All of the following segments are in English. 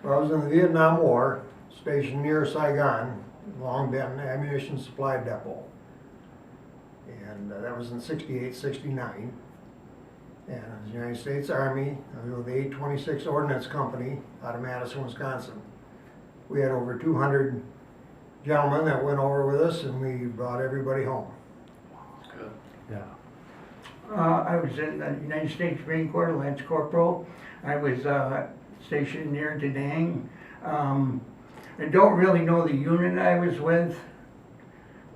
Well, I was in the Vietnam War, stationed near Saigon, Long Bend Ammunition Supply Depot. And that was in 68, 69. And I was in the United States Army. I was with the 826 Ordnance Company out of Madison, Wisconsin. We had over 200 gentlemen that went over with us, and we brought everybody home. Good. Yeah. I was in the United States Marine Corps, Lance Corporal. I was stationed near Da Nang. I don't really know the unit I was with.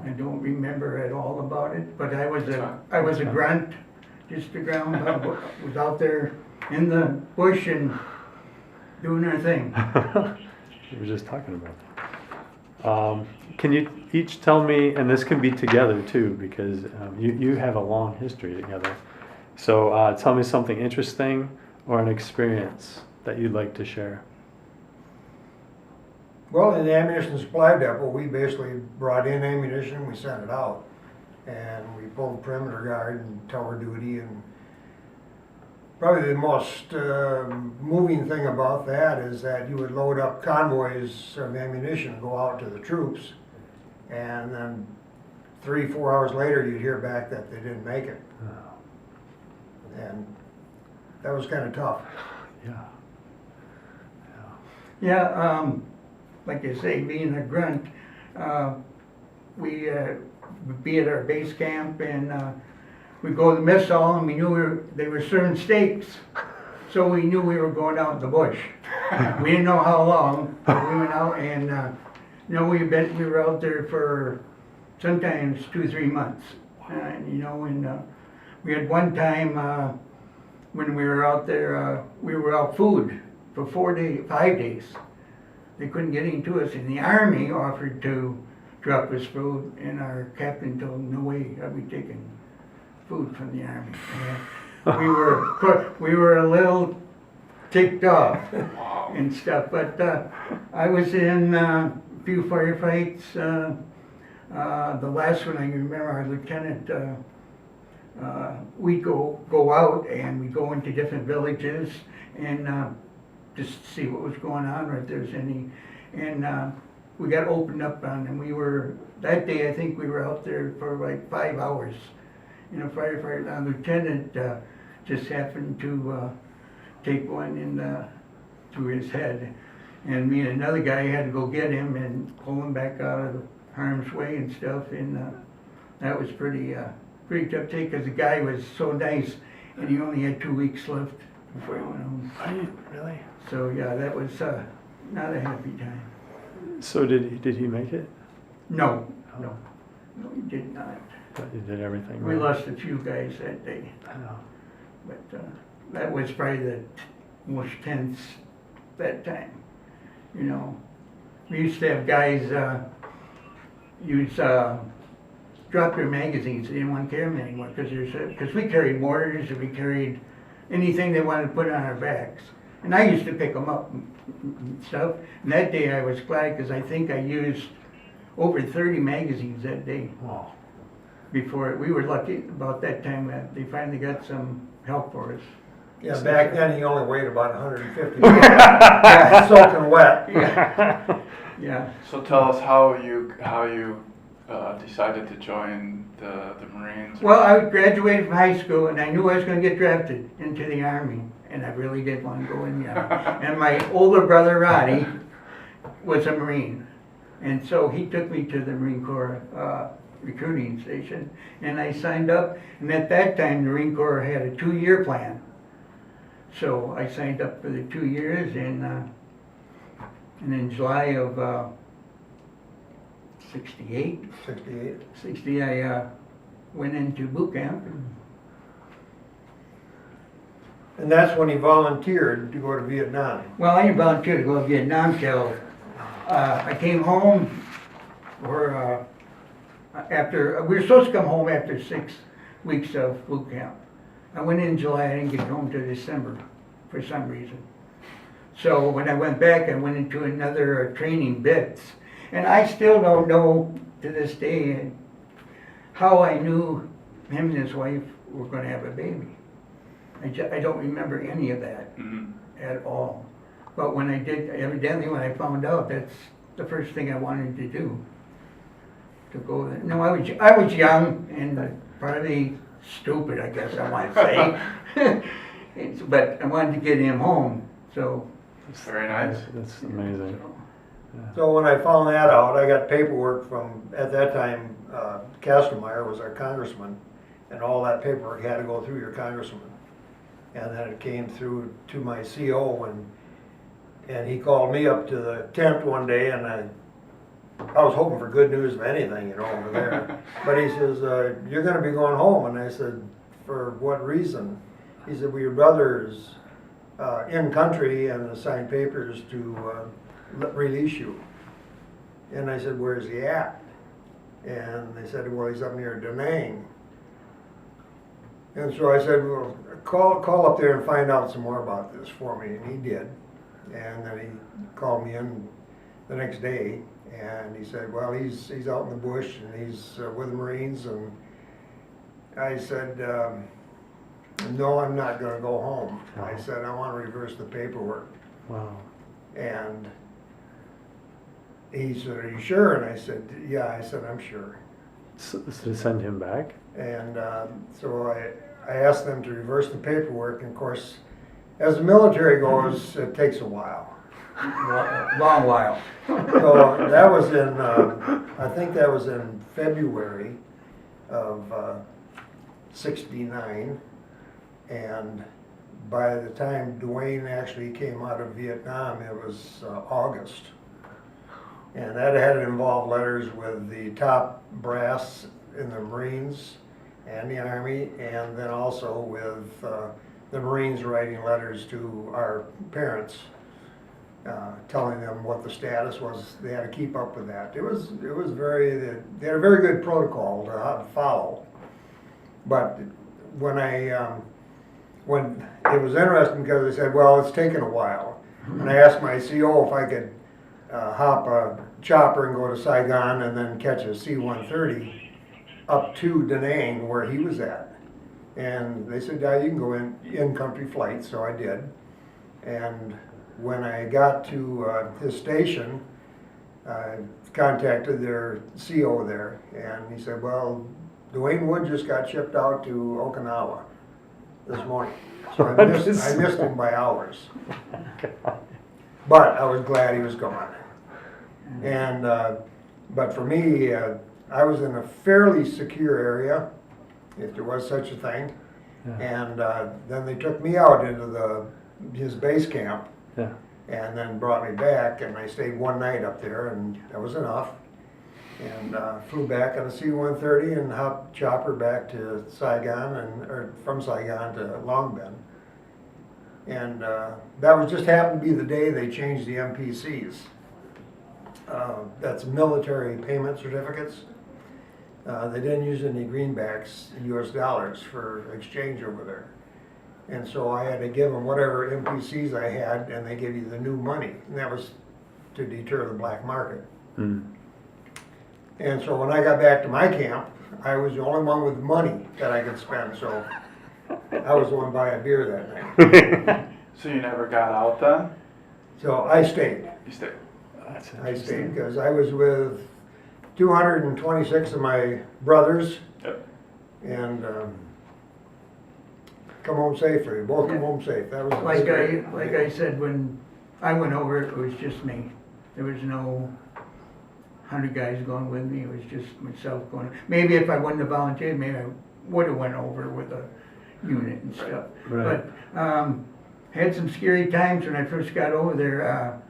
I don't remember at all about it, but I was a grunt, just a ground bug. Was out there in the bush and doing our thing. We were just talking about that. Can you each tell me, and this can be together too, because you have a long history together. So tell me something interesting or an experience that you'd like to share. Well, in the ammunition supply depot, we basically brought in ammunition, we sent it out. And we pulled perimeter guard and tower duty, and probably the most moving thing about that is that you would load up convoys of ammunition, go out to the troops, and then 3-4 hours later you'd hear back that they didn't make it. And that was kind of tough. Yeah. Yeah, like I say, being a grunt, we would be at our base camp and we'd go to the mess hall and we knew they were serving steaks. So we knew we were going out in the bush. We didn't know how long, but we went out and we were out there for sometimes 2-3 months. And we had one time when we were out there, we were out food for 5 days. They couldn't get any to us, and the Army offered to drop us food, and our captain told them, no way are we taking food from the Army. And we were a little ticked off and stuff, but I was in a few firefights. The last one I remember, our lieutenant, we'd go out and we'd go into different villages and just see what was going on or if there's any, and we got opened up on, and that day I think we were out there for like 5 hours. Firefighter, our lieutenant just happened to take one through his head, and me and another guy had to go get him and pull him back out of harm's way and stuff, and that was pretty tough take, because the guy was so nice, and he only had 2 weeks left before he went home. Right, really? So yeah, that was not a happy time. So did he make it? No, Oh. no, he did not. But you did everything We right. lost a few guys that day, I know. but that was probably the most tense that time. We used to have guys drop their magazines. They didn't want to carry them anymore because we carried mortars and we carried anything they wanted to put on our backs. And I used to pick them up and stuff. And that day I was glad because I think I used over 30 magazines that day. Wow. Before we were lucky about that time that they finally got some help for us. Yeah, back then he only weighed about 150 pounds, soaking wet. Yeah. Yeah. So tell us how you decided to join the Marines. Well, I graduated from high school and I knew I was going to get drafted into the Army, and I really did want to go in the Army. And my older brother Roddy was a Marine, and so he took me to the Marine Corps recruiting station, and I signed up. And at that time, the Marine Corps had a 2-year plan, so I signed up for the 2 years, and in July of 68, 68. I went into boot camp. And that's when he volunteered to go to Vietnam. Well, I didn't volunteer to go to Vietnam till I came home, or after, we were supposed to come home after 6 weeks of boot camp. I went in July, I didn't get home till December for some reason. So when I went back, I went into another training bits. And I still don't know to this day how I knew him and his wife were going to have a baby. I don't remember any of that at all. But when I did, evidently when I found out, that's the first thing I wanted to do. To go there. No, I was young and probably stupid, I guess I want to say. But I wanted to get him home, so. Very nice. That's amazing. So when I found that out, I got paperwork from, at that time, Castlemeyer was our congressman, and all that paperwork had to go through your congressman. And then it came through to my CO, and he called me up to the tent one day, and I was hoping for good news of anything, you know, over there. But he says, you're gonna be going home, and I said, for what reason? He said, well, your brother's in country and signed papers to release you. And I said, where's he at? And they said, well, he's up near Da Nang. And so I said, well, call up there and find out some more about this for me, and he did. And then he called me in the next day, and he said, well, he's out in the bush, and he's with the Marines, and I said, no, I'm not gonna go home. I said, I wanna reverse the paperwork. Wow. And he said, are you sure? And I said, yeah. I said, I'm sure. So to send him back? And so I asked them to reverse the paperwork, and of course, as the military goes, it takes a while. Long while. So that was in, I think that was in February of '69, and by the time Duane actually came out of Vietnam, it was August. And that had involved letters with the top brass in the Marines and the Army, and then also with the Marines writing letters to our parents, telling them what the status was. They had to keep up with that. It was very, they had a very good protocol to follow. But when when it was interesting because they said, well, it's taken a while. And I asked my CO if I could hop a chopper and go to Saigon and then catch a C-130 up to Da Nang where he was at. And they said, yeah, you can go in country flight, so I did. And when I got to his station, I contacted their CO there, and he said, well, Duane Wood just got shipped out to Okinawa this morning. So I missed him by hours. But I was glad he was gone. And, but for me, I was in a fairly secure area, if there was such a thing. Yeah. And then they took me out into his base camp. Yeah. And then brought me back, and I stayed one night up there, and that was enough. And flew back on a C-130 and hopped chopper back to Saigon, or from Saigon to Long Binh. And that was just happened to be the day they changed the MPCs. That's military payment certificates. They didn't use any greenbacks, US dollars, for exchange over there. And so I had to give them whatever MPCs I had, and they gave you the new money. And that was to deter the black market. Mm. And so when I got back to my camp, I was the only one with money that I could spend. So I was the one buying a beer that night. So you never got out then? So I stayed. You stayed. That's I interesting. stayed because I was with 226 of my brothers. Yep. And come home safely. Both come home safe. That was Like I said, when I went over, it was just me. There was no 100 guys going with me. It was just myself going. Maybe if I wouldn't have volunteered, maybe I would have went over with a unit and stuff. Right. But had some scary times when I first got over there.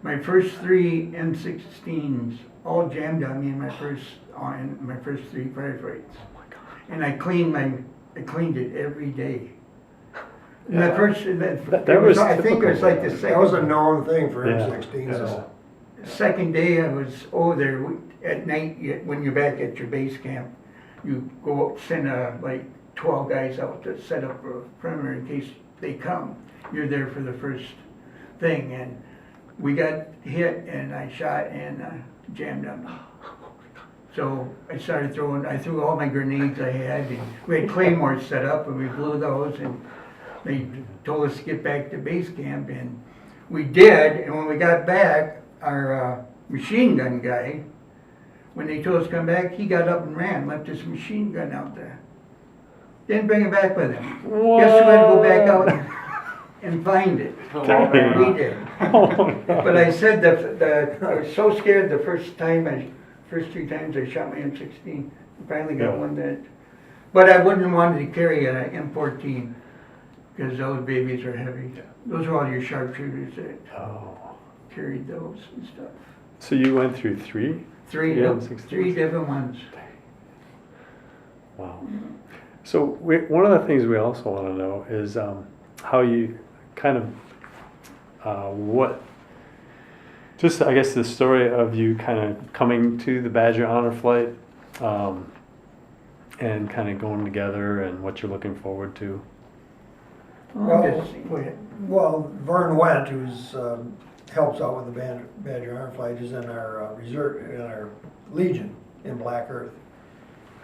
My first 3 M16s all jammed on me in my first 3 firefights. Oh my God. And I cleaned it every day. And Yeah. the first, I think it was like the That was a second, known thing for Yeah. M16s. Yeah. second day I was over there. At night, when you're back at your base camp, you go up, send like 12 guys out to set up a perimeter in case they come. You're there for the first thing, and we got hit, and I shot and jammed on me. So I started I threw all my grenades I had, and we had claymores set up, and we blew those, and they told us to get back to base camp, and we did, and when we got back, our machine gun guy, when they told us to come back, he got up and ran, left his machine gun out there. Didn't bring it back with him. Guess who had to go back out and find it? Dang. We did. Oh my God. But I said I was so scared the first 3 times I shot my M16. I finally got Yeah. one that, but I wouldn't want to carry an M14 because those babies are heavy. Yeah. Those are all your sharpshooters that Oh. carried those and stuff. So you went through 3? Three, Yeah, yep, 16. 3 different ones. Wow. So one of the things we also want to know is how you kind of what, just I guess the story of you kind of coming to the Badger Honor Flight and kind of going together and what you're looking forward to. Well, Go ahead. Well, Vern Wendt, who's helps out with the Badger Honor Flight, is in our reserve, in our Legion in Black Earth,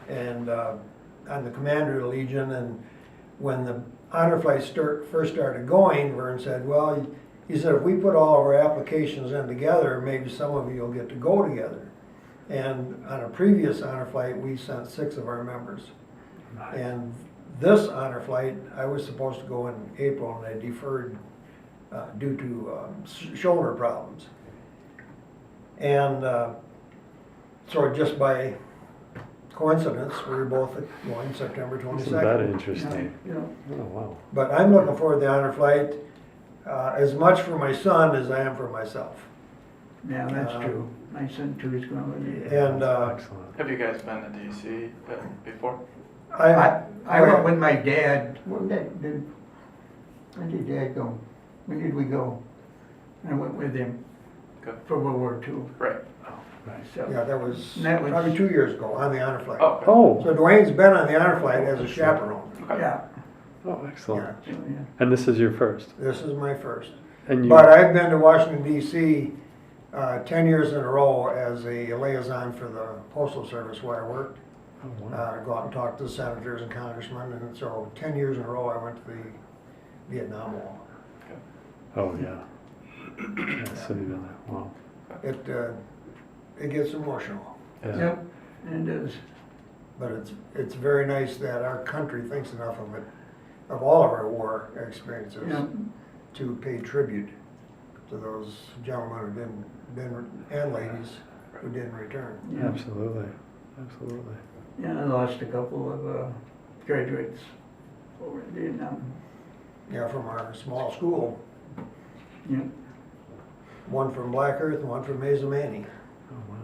and I'm the commander of the Legion. And when the Honor Flight first started going, Vern said, "Well," he said, "if we put all of our applications in together, maybe some of you will get to go together." And on a previous Honor Flight, we sent 6 of our members, and this Honor Flight, I was supposed to go in April, and they deferred due to shoulder problems. And so just by coincidence, we were both going September Isn't that 22nd. interesting? You know, Oh, wow. But I'm looking forward to the Honor Flight as much for my son as I am for myself. yeah, that's true. My son too is going with me. And Excellent. Have you guys been to DC before? I went with my dad. When did Dad go? When did we go? I went with him Good. for World War II. Right. Oh, nice. So, yeah, that was That was- probably 2 years ago on the Honor Flight. Oh, okay. Oh, So Duane's been on the Honor Flight as a chaperone. Okay. yeah, oh, excellent. Yeah, so, yeah. And this is your first? this is my first. And you, But I've been to Washington DC 10 years in a row as a liaison for the Postal Service where I worked. oh, wow. Go out and talk to the senators and congressmen, and so 10 years in a row I went to the Vietnam Wall. Oh, yeah. Yeah, so you've been there. Wow. It gets emotional, Yeah. Yep, and it is. but it's very nice that our country thinks enough of it, of all of our war experiences, Yeah. to pay tribute to those gentlemen who didn't, and ladies who didn't return. Yeah. Absolutely. Absolutely. Yeah, I lost a couple of graduates over in Vietnam. Yeah, from our small school, Yeah, one from Black Earth and one from Mazamani. Oh, wow.